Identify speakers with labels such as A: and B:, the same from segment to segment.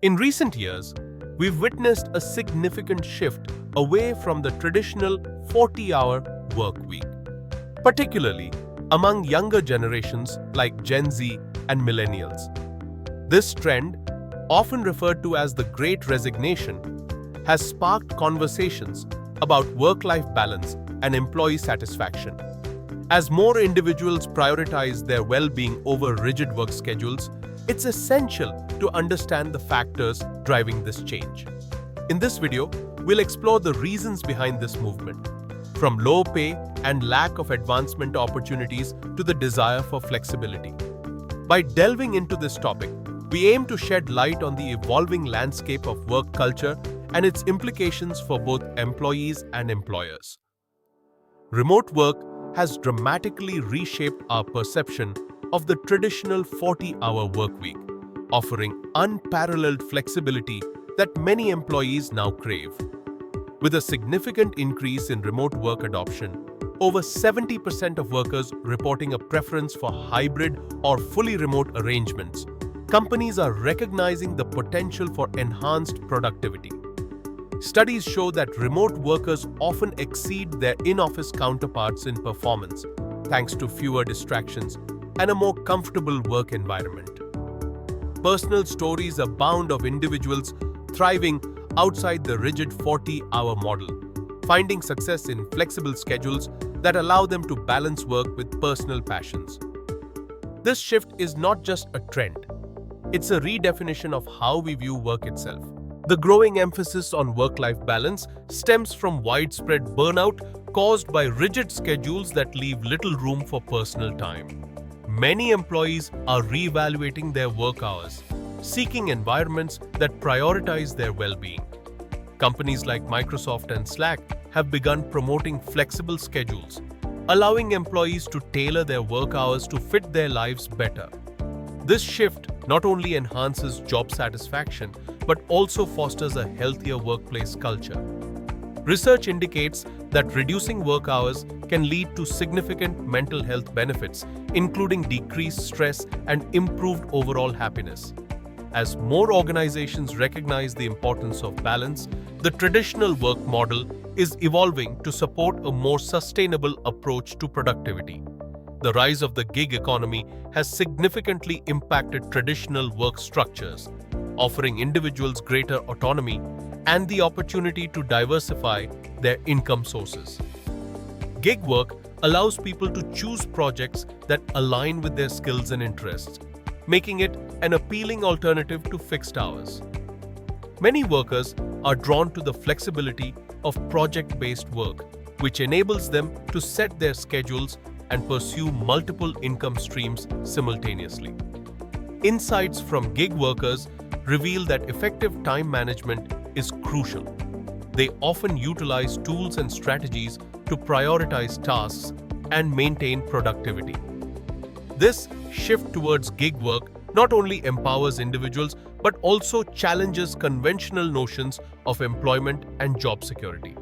A: In recent years, we've witnessed a significant shift away from the traditional 40-hour work week, particularly among younger generations like Gen Z and millennials. This trend, often referred to as the Great Resignation, has sparked conversations about work-life balance and employee satisfaction. As more individuals prioritize their well-being over rigid work schedules, it's essential to understand the factors driving this change. In this video, we'll explore the reasons behind this movement, from low pay and lack of advancement opportunities to the desire for flexibility. By delving into this topic, we aim to shed light on the evolving landscape of work culture and its implications for both employees and employers. Remote work has dramatically reshaped our perception of the traditional 40-hour workweek, offering unparalleled flexibility that many employees now crave. With a significant increase in remote work adoption, over 70% of workers reporting a preference for hybrid or fully remote arrangements, companies are recognizing the potential for enhanced productivity. Studies show that remote workers often exceed their in-office counterparts in performance, thanks to fewer distractions and a more comfortable work environment. Personal stories abound of individuals thriving outside the rigid 40-hour model, finding success in flexible schedules that allow them to balance work with personal passions. This shift is not just a trend, it's a redefinition of how we view work itself. The growing emphasis on work-life balance stems from widespread burnout caused by rigid schedules that leave little room for personal time. Many employees are reevaluating their work hours, seeking environments that prioritize their well-being. Companies like Microsoft and Slack have begun promoting flexible schedules, allowing employees to tailor their work hours to fit their lives better. This shift not only enhances job satisfaction, but also fosters a healthier workplace culture. Research indicates that reducing work hours can lead to significant mental health benefits, including decreased stress and improved overall happiness. As more organizations recognize the importance of balance, the traditional work model is evolving to support a more sustainable approach to productivity. The rise of the gig economy has significantly impacted traditional work structures, offering individuals greater autonomy and the opportunity to diversify their income sources. Gig work allows people to choose projects that align with their skills and interests, making it an appealing alternative to fixed hours. Many workers are drawn to the flexibility of project-based work, which enables them to set their schedules and pursue multiple income streams simultaneously. Insights from gig workers reveal that effective time management is crucial. They often utilize tools and strategies to prioritize tasks and maintain productivity. This shift towards gig work not only empowers individuals but also challenges conventional notions of employment and job security.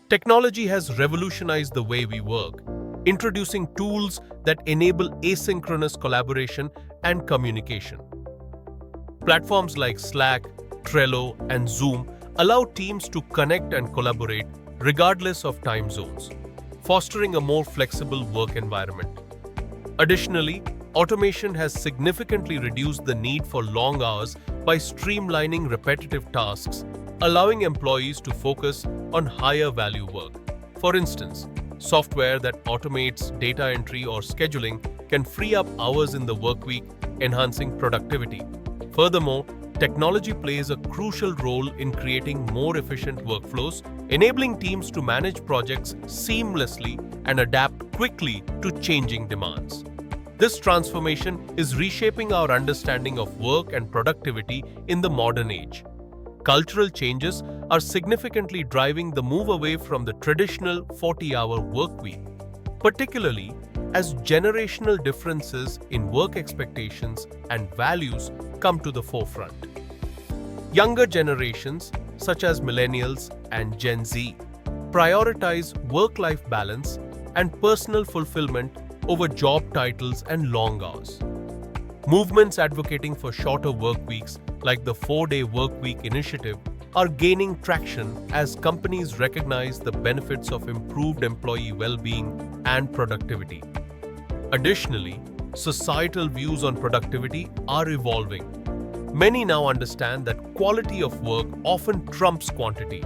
A: Technology has revolutionized the way we work, introducing tools that enable asynchronous collaboration and communication. Platforms like Slack, Trello, and Zoom allow teams to connect and collaborate regardless of time zones, fostering a more flexible work environment. Additionally, automation has significantly reduced the need for long hours by streamlining repetitive tasks, allowing employees to focus on higher value work. For instance, software that automates data entry or scheduling can free up hours in the workweek, enhancing productivity. Furthermore, technology plays a crucial role in creating more efficient workflows, enabling teams to manage projects seamlessly and adapt quickly to changing demands. This transformation is reshaping our understanding of work and productivity in the modern age. Cultural changes are significantly driving the move away from the traditional 40-hour workweek, particularly as generational differences in work expectations and values come to the forefront. Younger generations, such as millennials and Gen Z, prioritize work-life balance and personal fulfillment over job titles and long hours. Movements advocating for shorter work weeks like the 4-day workweek initiative, are gaining traction as companies recognize the benefits of improved employee well-being and productivity. Additionally, societal views on productivity are evolving. Many now understand that quality of work often trumps quantity.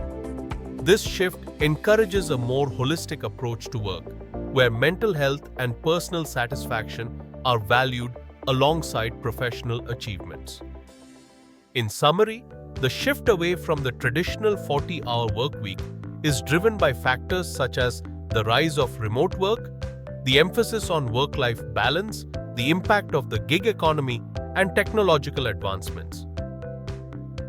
A: This shift encourages a more holistic approach to work, where mental health and personal satisfaction are valued alongside professional achievements. In summary, the shift away from the traditional 40-hour workweek is driven by factors such as the rise of remote work, the emphasis on work-life balance, the impact of the gig economy, and technological advancements.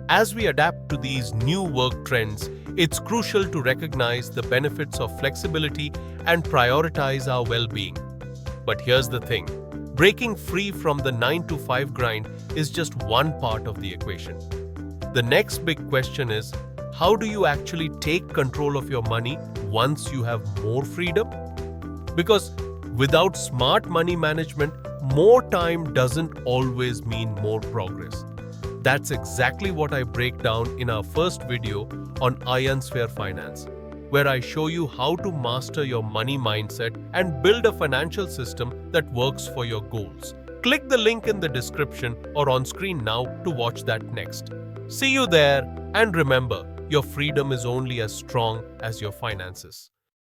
A: As we adapt to these new work trends, it's crucial to recognize the benefits of flexibility and prioritize our well-being. But here's the thing, breaking free from the 9-to-5 grind is just one part of the equation. The next big question is, how do you actually take control of your money once you have more freedom? Because without smart money management, more time doesn't always mean more progress. That's exactly what I break down in our first video on Ionosphere Finance, where I show you how to master your money mindset and build a financial system that works for your goals. Click the link in the description or on screen now to watch that next. See you there, and remember, your freedom is only as strong as your finances.